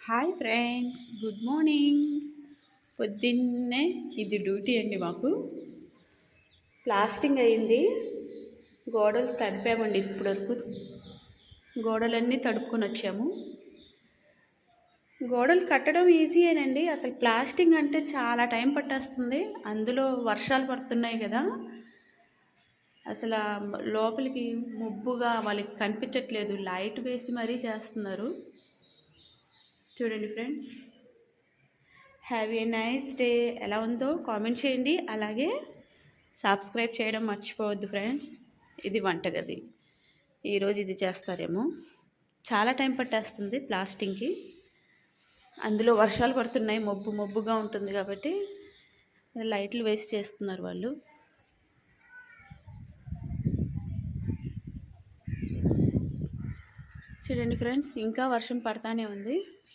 Hi friends, good morning. పొద్దున్నే ఇది duty అండి మాకు. ప్లాస్టింగ్ అయింది, గోడలు తడిపామండి. ఇప్పటివరకు గోడలన్నీ తడుపుకొని వచ్చాము. గోడలు కట్టడం ఈజీయేనండి. అసలు ప్లాస్టింగ్ అంటే చాలా టైం పట్టేస్తుంది. అందులో వర్షాలు పడుతున్నాయి కదా, అసలు లోపలికి ముబ్బుగా వాళ్ళకి కనిపించట్లేదు. లైట్ వేసి మరీ చేస్తున్నారు. చూడండి friends, have a nice day. ఎలా ఉందో కామెంట్ చేయండి. అలాగే సబ్స్క్రైబ్ చేయడం మర్చిపోవద్దు ఫ్రెండ్స్. ఇది వంటగది. ఈరోజు ఇది చేస్తారేమో. చాలా టైం పట్టేస్తుంది ప్లాస్టింగ్కి. అందులో వర్షాలు పడుతున్నాయి, మబ్బుగా ఉంటుంది కాబట్టి లైట్లు వేసి చేస్తున్నారు వాళ్ళు. చూడండి ఫ్రెండ్స్, ఇంకా వర్షం పడతానే ఉంది.